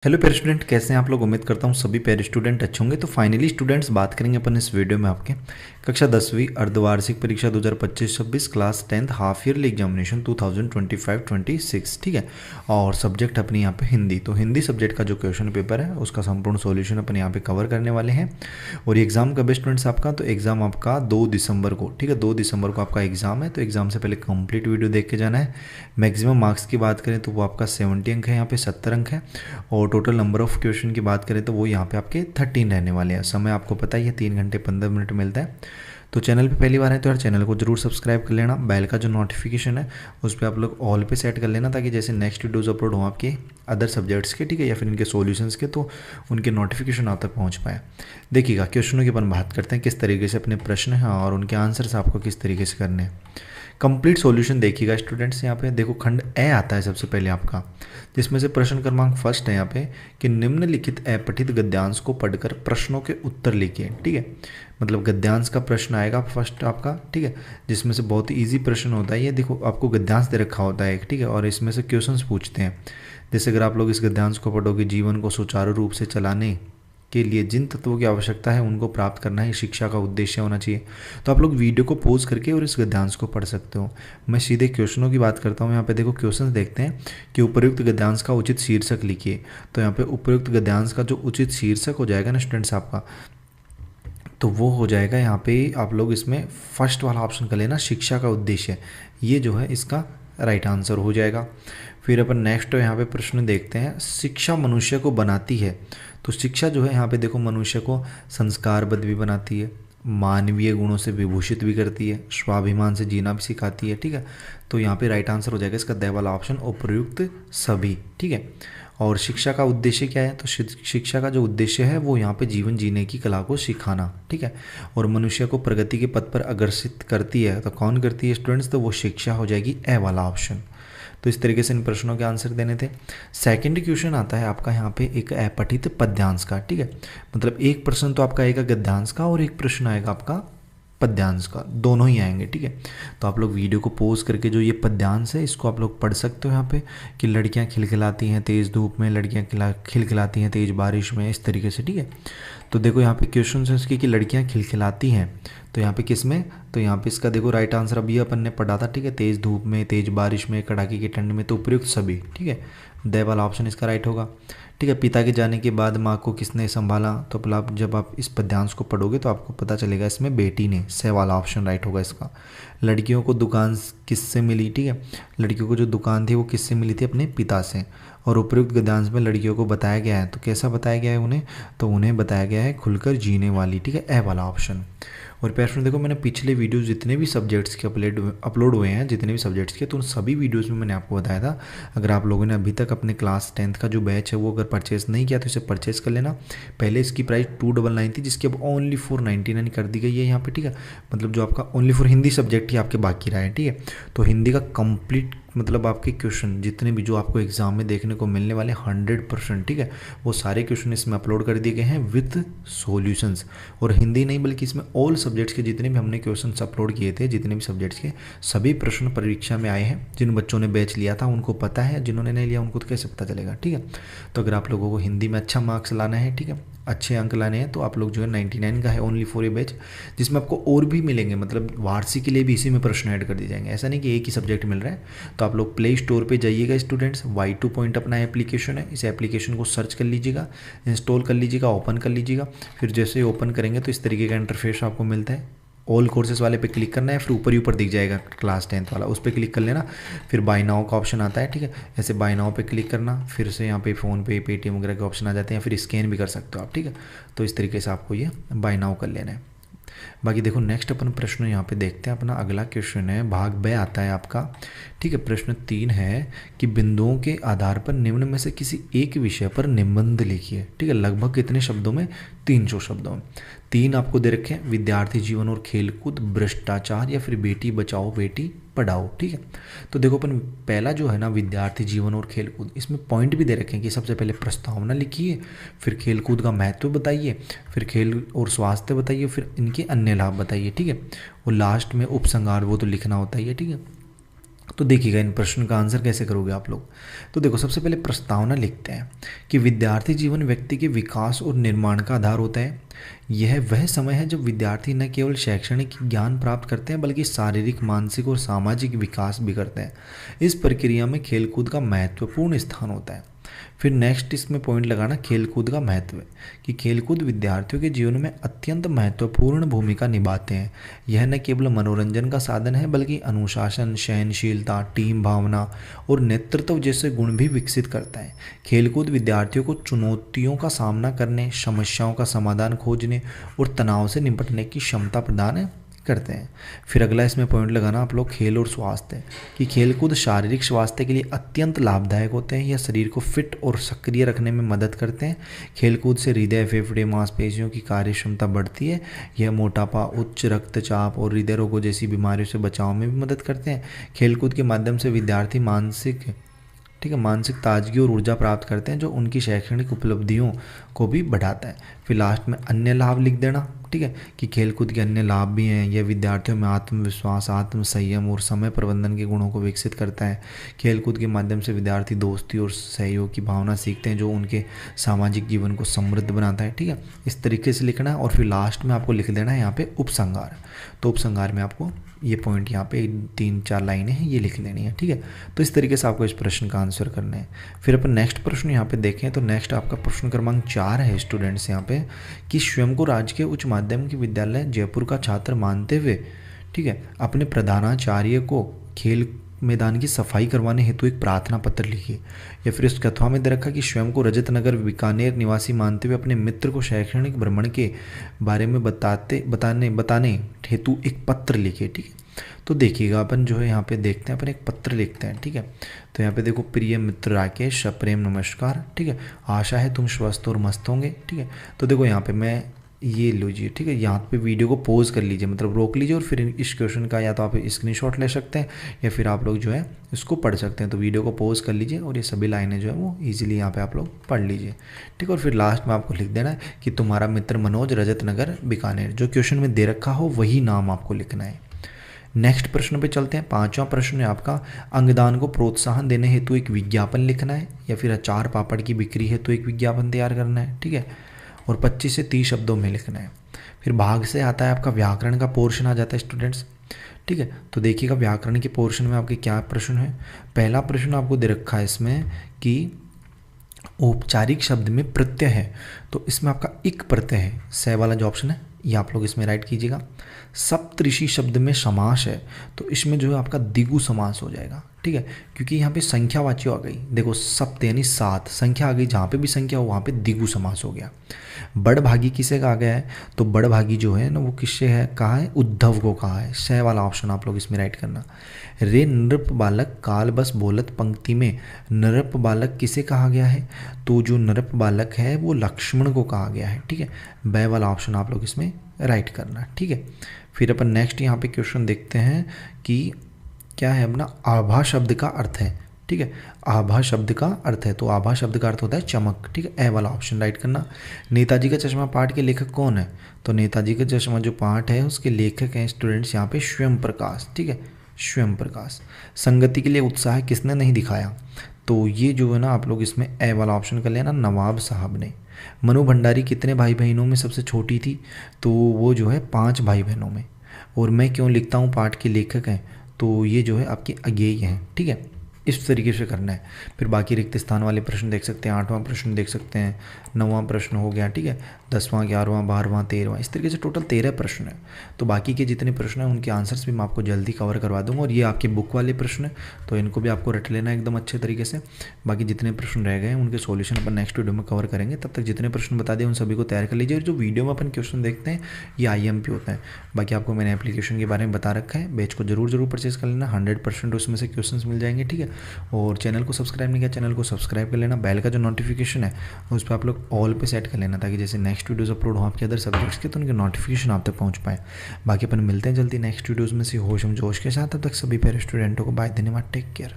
Hello pair student, कैसे हैं आप लोग। उम्मीद करता हूँ सभी पेयर स्टूडेंट अच्छे होंगे। तो फाइनली स्टूडेंट्स, बात करेंगे अपन इस वीडियो में आपके कक्षा 10वीं अर्धवार्षिक परीक्षा 2025-26 class 10th half yearly examination 2025-26, ठीक है। और सब्जेक्ट अपनी यहाँ पे हिंदी। तो हिंदी सब्जेक्ट का जो क्वेश्चन पेपर है उसका संपूर्ण सॉल्यूशन अपन यहाँ पे कवर करने वाले हैं। और ये एग्जाम कब है स्टूडेंट्स आपका, तो एग्जाम आपका 2 दिसंबर को, ठीक है। 2 दिसंबर को आपका एग्जाम है। तो एग्जाम से पहले कंप्लीट वीडियो देख के जाना है। मैक्सिमम मार्क्स की बात करें तो वो आपका 70 अंक है, यहाँ पे 70 अंक है। और टोटल नंबर ऑफ क्वेश्चन की बात करें तो वो यहाँ पे आपके 13 रहने वाले हैं। समय आपको पता ही है, 3 घंटे 15 मिनट मिलता है। तो चैनल पे पहली बार है तो यार चैनल को जरूर सब्सक्राइब कर लेना। बेल का जो नोटिफिकेशन है उस पर आप लोग ऑल पे सेट कर लेना, ताकि जैसे नेक्स्ट वीडियोज अपलोड हो आपके अदर सब्जेक्ट्स के, ठीक है, या फिर इनके सॉल्यूशंस के, तो उनके नोटिफिकेशन आप तक पहुँच पाए। देखिएगा, क्वेश्चनों की अपन बात करते हैं किस तरीके से अपने प्रश्न हैं और उनके आंसर्स आपको किस तरीके से करने हैं। कंप्लीट सॉल्यूशन देखिएगा स्टूडेंट्स। यहाँ पे देखो खंड ए आता है सबसे पहले आपका, जिसमें से प्रश्न क्रमांक फर्स्ट है यहाँ पे कि निम्नलिखित अपठित गद्यांश को पढ़कर प्रश्नों के उत्तर लिखिए, ठीक है। मतलब गद्यांश का प्रश्न आएगा फर्स्ट आपका, ठीक है, जिसमें से बहुत ही ईजी प्रश्न होता है ये। देखो आपको गद्यांश दे रखा होता है एक, ठीक है, और इसमें से क्वेश्चंस पूछते हैं। जैसे अगर आप लोग इस गद्यांश को पढ़ोगे, जीवन को सुचारू रूप से चलाने के लिए जिन तत्वों की आवश्यकता है उनको प्राप्त करना ही शिक्षा का उद्देश्य होना चाहिए। तो आप लोग वीडियो को पॉज करके और इस गद्यांश को पढ़ सकते हो। मैं सीधे क्वेश्चनों की बात करता हूँ। यहाँ पे देखो क्वेश्चन देखते हैं कि उपयुक्त गद्यांश का उचित शीर्षक लिखिए। तो यहाँ पे उपयुक्त गद्यांश का जो उचित शीर्षक हो जाएगा ना स्टूडेंट्स आपका, तो वो हो जाएगा यहाँ पे आप लोग इसमें फर्स्ट वाला ऑप्शन कर लेना, शिक्षा का उद्देश्य। ये जो है इसका राइट आंसर हो जाएगा। फिर अपन नेक्स्ट यहाँ पे प्रश्न देखते हैं, शिक्षा मनुष्य को बनाती है। तो शिक्षा जो है यहाँ पे देखो मनुष्य को संस्कारबद्ध भी बनाती है, मानवीय गुणों से विभूषित भी करती है, स्वाभिमान से जीना भी सिखाती है, ठीक है। तो यहाँ पे राइट आंसर हो जाएगा इसका द वाला ऑप्शन, उपयुक्त सभी, ठीक है। और शिक्षा का उद्देश्य क्या है, तो शिक्षा का जो उद्देश्य है वो यहाँ पे जीवन जीने की कला को सिखाना, ठीक है। और मनुष्य को प्रगति के पथ पर अग्रसित करती है। तो कौन करती है स्टूडेंट्स, तो वो शिक्षा हो जाएगी ए वाला ऑप्शन। तो इस तरीके से इन प्रश्नों के आंसर देने थे। सेकंड क्वेश्चन आता है आपका यहाँ पे एक अपठित पद्यांश का, ठीक है। मतलब एक प्रश्न तो आपका आएगा गद्यांश का और एक प्रश्न आएगा आपका पद्यांश का, दोनों ही आएंगे, ठीक है। तो आप लोग वीडियो को पॉज करके जो ये पद्यांश है इसको आप लोग पढ़ सकते हो यहाँ पे कि लड़कियाँ खिलखिलाती हैं तेज़ धूप में, लड़कियाँ खिलखिलाती हैं तेज़ बारिश में, इस तरीके से, ठीक है। तो देखो यहाँ पे क्वेश्चन है इसके कि लड़कियाँ खिलखिलाती हैं, तो यहाँ पे किस में, तो यहाँ पे इसका देखो राइट आंसर अभी अपन ने पढ़ा था, ठीक है, तेज़ धूप में, तेज़ बारिश में, कड़ाके की ठंड में, तो उपयुक्त सभी, ठीक है। द वाला ऑप्शन इसका राइट होगा, ठीक है। पिता के जाने के बाद माँ को किसने संभाला, तो आप जब आप इस पद्यांश को पढ़ोगे तो आपको पता चलेगा इसमें बेटी ने, से वाला ऑप्शन राइट होगा इसका। लड़कियों को दुकान किससे मिली, ठीक है, लड़कियों को जो दुकान थी वो किससे मिली थी, अपने पिता से। और उपयुक्त गद्यांश में लड़कियों को बताया गया है, तो कैसा बताया गया है उन्हें, तो उन्हें बताया गया है खुलकर जीने वाली, ठीक है, ए वाला ऑप्शन। और प्यार फ्रेंड देखो, मैंने पिछले वीडियोस जितने भी सब्जेक्ट्स के अपलोड हुए हैं, जितने भी सब्जेक्ट्स के, तो उन सभी वीडियोस में मैंने आपको बताया था। अगर आप लोगों ने अभी तक अपने क्लास 10th का जो बैच है वो अगर परचेस नहीं किया तो इसे परचेस कर लेना। पहले इसकी प्राइस 299 थी, जिसकी अब ओनली 499 कर दी गई है यहाँ पे, ठीक है। मतलब जो आपका ओनली फॉर हिंदी सब्जेक्ट ही आपके बाकी रहा है, ठीक है। तो हिंदी का कंप्लीट मतलब आपके क्वेश्चन जितने भी जो आपको एग्जाम में देखने को मिलने वाले 100%, ठीक है, वो सारे क्वेश्चन इसमें अपलोड कर दिए गए हैं विथ सॉल्यूशंस। और हिंदी नहीं बल्कि इसमें ऑल सब्जेक्ट्स के जितने भी हमने क्वेश्चंस अपलोड किए थे, जितने भी सब्जेक्ट्स के सभी प्रश्न परीक्षा में आए हैं। जिन बच्चों ने बैच लिया था उनको पता है, जिन्होंने नहीं लिया उनको तो कैसे पता चलेगा, ठीक है। तो अगर आप लोगों को हिंदी में अच्छा मार्क्स लाना है, ठीक है, अच्छे अंक लाने हैं, तो आप लोग जो है 99 का है ओनली फॉर ए बैच, जिसमें आपको और भी मिलेंगे। मतलब वार्षिक के लिए भी इसी में प्रश्न ऐड कर दिए जाएंगे, ऐसा नहीं कि एक ही सब्जेक्ट मिल रहा है। तो आप लोग प्ले स्टोर पे जाइएगा स्टूडेंट्स, Y2 पॉइंट अपना एप्लीकेशन है, इस एप्लीकेशन को सर्च कर लीजिएगा, इंस्टॉल कर लीजिएगा, ओपन कर लीजिएगा। फिर जैसे ही ओपन करेंगे तो इस तरीके का इंटरफेस आपको मिलता है। ऑल कोर्सेज वाले पे क्लिक करना है, फिर ऊपर ही ऊपर दिख जाएगा क्लास 10th वाला, उस पर क्लिक कर लेना। फिर बाय नाउ का ऑप्शन आता है, ठीक है, ऐसे बाय नाउ पे क्लिक करना, फिर से यहाँ पे फ़ोन पे, पेटीएम वगैरह के ऑप्शन आ जाते हैं, फिर स्कैन भी कर सकते हो आप, ठीक है। तो इस तरीके से आपको ये बाय नाउ कर लेना है। बाकी देखो नेक्स्ट अपन प्रश्न यहाँ पे देखते हैं। अपना अगला क्वेश्चन है, भाग ब आता है आपका, ठीक है। प्रश्न 3 है कि बिंदुओं के आधार पर निम्न में से किसी एक विषय पर निबंध लिखिए, ठीक है। लगभग कितने शब्दों में, 300 शब्दों में। 3 आपको दे रखे हैं, विद्यार्थी जीवन और खेलकूद, भ्रष्टाचार, या फिर बेटी बचाओ बेटी पढ़ाओ, ठीक है। तो देखो अपन पहला जो है ना विद्यार्थी जीवन और खेलकूद, इसमें पॉइंट भी दे रखे हैं कि सबसे पहले प्रस्तावना लिखिए, फिर खेलकूद का महत्व बताइए, फिर खेल और स्वास्थ्य बताइए, फिर इनके अन्य लाभ बताइए, ठीक है। और लास्ट में उपसंहार वो तो लिखना होता ही है, ठीक है। तो देखिएगा इन प्रश्न का आंसर कैसे करोगे आप लोग। तो देखो सबसे पहले प्रस्तावना लिखते हैं कि विद्यार्थी जीवन व्यक्ति के विकास और निर्माण का आधार होता है। यह वह समय है जब विद्यार्थी न केवल शैक्षणिक ज्ञान प्राप्त करते हैं बल्कि शारीरिक, मानसिक और सामाजिक विकास भी करते हैं। इस प्रक्रिया में खेलकूद का महत्वपूर्ण स्थान होता है। फिर नेक्स्ट इसमें पॉइंट लगाना खेलकूद का महत्व, कि खेलकूद विद्यार्थियों के जीवन में अत्यंत महत्वपूर्ण भूमिका निभाते हैं। यह न केवल मनोरंजन का साधन है बल्कि अनुशासन, सहनशीलता, टीम भावना और नेतृत्व जैसे गुण भी विकसित करता है। खेलकूद विद्यार्थियों को चुनौतियों का सामना करने, समस्याओं का समाधान खोजने और तनाव से निपटने की क्षमता प्रदान करते हैं। फिर अगला इसमें पॉइंट लगाना आप लोग खेल और स्वास्थ्य, कि खेलकूद शारीरिक स्वास्थ्य के लिए अत्यंत लाभदायक होते हैं। यह शरीर को फिट और सक्रिय रखने में मदद करते हैं। खेलकूद से हृदय, फेफड़े, मांसपेशियों की कार्य क्षमता बढ़ती है। यह मोटापा, उच्च रक्तचाप और हृदय रोगों जैसी बीमारियों से बचाव में भी मदद करते हैं। खेलकूद के माध्यम से विद्यार्थी मानसिक ताजगी और ऊर्जा प्राप्त करते हैं, जो उनकी शैक्षणिक उपलब्धियों को भी बढ़ाता है। फिर लास्ट में अन्य लाभ लिख देना, ठीक है, कि खेलकूद के अन्य लाभ भी हैं। यह विद्यार्थियों में आत्मविश्वास, आत्म संयम और समय प्रबंधन के गुणों को विकसित करता है। खेलकूद के माध्यम से विद्यार्थी दोस्ती और सहयोग की भावना सीखते हैं, जो उनके सामाजिक जीवन को समृद्ध बनाता है। ठीक है, इस तरीके से लिखना है। और फिर लास्ट में आपको लिख देना है यहाँ पे उपसंहार। तो उपसंहार में आपको ये पॉइंट यहाँ पे 3-4 लाइनें हैं, ये लिख लेनी है। ठीक है, तो इस तरीके से आपको इस प्रश्न का आंसर करना है। फिर अपन नेक्स्ट प्रश्न यहाँ पे देखें तो नेक्स्ट आपका प्रश्न क्रमांक 4 है स्टूडेंट्स यहाँ पे, कि स्वयं को राजकीय उच्च माध्यमिक विद्यालय जयपुर का छात्र मानते हुए, ठीक है, अपने प्रधानाचार्य को खेल मैदान की सफाई करवाने हेतु एक प्रार्थना पत्र लिखिए। या फिर इस कथवा में दे रखा कि स्वयं को रजत नगर बीकानेर निवासी मानते हुए अपने मित्र को शैक्षणिक भ्रमण के बारे में बताने हेतु एक पत्र लिखिए। ठीक है, तो देखिएगा अपन जो है यहाँ पे देखते हैं, अपन एक पत्र लिखते हैं। ठीक है, तो यहाँ पे देखो, प्रिय मित्र राकेश, सप्रेम नमस्कार। ठीक है, आशा है तुम स्वस्थ और मस्त होंगे। ठीक है, तो देखो यहाँ पे मैं ये लीजिए। ठीक है, यहाँ पे वीडियो को पॉज कर लीजिए, मतलब रोक लीजिए, और फिर इस क्वेश्चन का या तो आप स्क्रीनशॉट ले सकते हैं या फिर आप लोग जो है इसको पढ़ सकते हैं। तो वीडियो को पॉज कर लीजिए और ये सभी लाइनें जो है वो इजीली यहाँ पे आप लोग पढ़ लीजिए। ठीक है, और फिर लास्ट में आपको लिख देना है कि तुम्हारा मित्र मनोज, रजत नगर बीकानेर। जो क्वेश्चन में दे रखा हो वही नाम आपको लिखना है। नेक्स्ट प्रश्न पे चलते हैं। 5वां प्रश्न है आपका, अंगदान को प्रोत्साहन देने हेतु एक विज्ञापन लिखना है, या फिर अचार पापड़ की बिक्री हेतु एक विज्ञापन तैयार करना है। ठीक है, और 25 से 30 शब्दों में लिखना है। फिर भाग से आता है आपका व्याकरण का पोर्शन आ जाता है स्टूडेंट्स। ठीक है, तो देखिएगा व्याकरण के पोर्शन में आपके क्या प्रश्न है। पहला प्रश्न आपको दे रखा है इसमें कि औपचारिक शब्द में प्रत्यय है, तो इसमें आपका इक प्रत्यय है, से वाला जो ऑप्शन है ये आप लोग इसमें राइट कीजिएगा। सप्तऋषि शब्द में समास है, तो इसमें जो है आपका द्विगु समास हो जाएगा। ठीक है, क्योंकि यहाँ पे संख्यावाची आ गई, देखो सप्त यानी 7 संख्या आ गई, जहाँ पे भी संख्या हो वहाँ पे द्विगु समास हो गया। बड़भागी किसे कहा गया है, तो बड़भागी जो है ना वो किससे है कहा है, उद्धव को कहा है। सह वाला ऑप्शन आप लोग इसमें राइट करना। रे नृप बालक काल बस बोलत पंक्ति में नृप बालक किसे कहा गया है, तो जो नृप बालक है वो लक्ष्मण को कहा गया है। ठीक है, बै वाला ऑप्शन आप लोग इसमें राइट करना। ठीक है, फिर अपन नेक्स्ट यहाँ पे क्वेश्चन देखते हैं कि क्या है अपना, आभा शब्द का अर्थ है। ठीक है, आभा शब्द का अर्थ है, तो आभा शब्द का अर्थ होता है चमक। ठीक है, ए वाला ऑप्शन राइट करना। नेताजी का चश्मा पाठ के लेखक कौन है, तो नेताजी का चश्मा जो पाठ है उसके लेखक हैं स्टूडेंट्स यहाँ पे स्वयं प्रकाश। ठीक है, स्वयं प्रकाश। संगति के लिए उत्साह किसने नहीं दिखाया, तो ये जो है ना आप लोग इसमें ए वाला ऑप्शन कर लेना, नवाब साहब ने। मनु भंडारी कितने भाई बहनों में सबसे छोटी थी, तो वो जो है 5 भाई बहनों में। और मैं क्यों लिखता हूँ पाठ के लेखक हैं, तो ये जो है आपके अज्ञेय हैं। ठीक है, इस तरीके से करना है। फिर बाकी रिक्त स्थान वाले प्रश्न देख सकते हैं, 8वां प्रश्न देख सकते हैं, 9वां प्रश्न हो गया। ठीक है, 10वां, 11वां, 12वां, 13वां, इस तरीके से टोटल 13 प्रश्न है। तो बाकी के जितने प्रश्न हैं उनके आंसर्स भी मैं आपको जल्दी कवर करवा दूंगा। और ये आपके बुक वाले प्रश्न है, तो इनको भी आपको रट लेना एकदम अच्छे तरीके से। बाकी जितने प्रश्न रह गए हैं उनके सॉल्यूशन अपन नेक्स्ट वीडियो में कवर करेंगे। तब तक जितने प्रश्न बता दिए उन सभी को तैयार कर लीजिए। और जो वीडियो में अपन क्वेश्चन देखते हैं ये IMP होता है। बाकी आपको मैंने एप्लीकेशन के बारे में बता रखा है, बैच को जरूर परचेज कर लेना, 100% उसमें से क्वेश्चन मिल जाएंगे। ठीक है, और चैनल को सब्सक्राइब नहीं किया, चैनल को सब्सक्राइब कर लेना। बेल का जो नोटिफिकेशन है उस पर आप लोग ऑल पे सेट कर लेना, ताकि जैसे नेक्स्ट वीडियोस अपलोड हो आपके अदर सब्जेक्ट्स के, तो उनके नोटिफिकेशन आप तक पहुंच पाए। बाकी अपन मिलते हैं जल्दी नेक्स्ट वीडियोस में से होश हम जोश के साथ। तब तक सभी पेरेंट्स स्टूडेंटों को बाय, धन्यवाद, टेक केयर।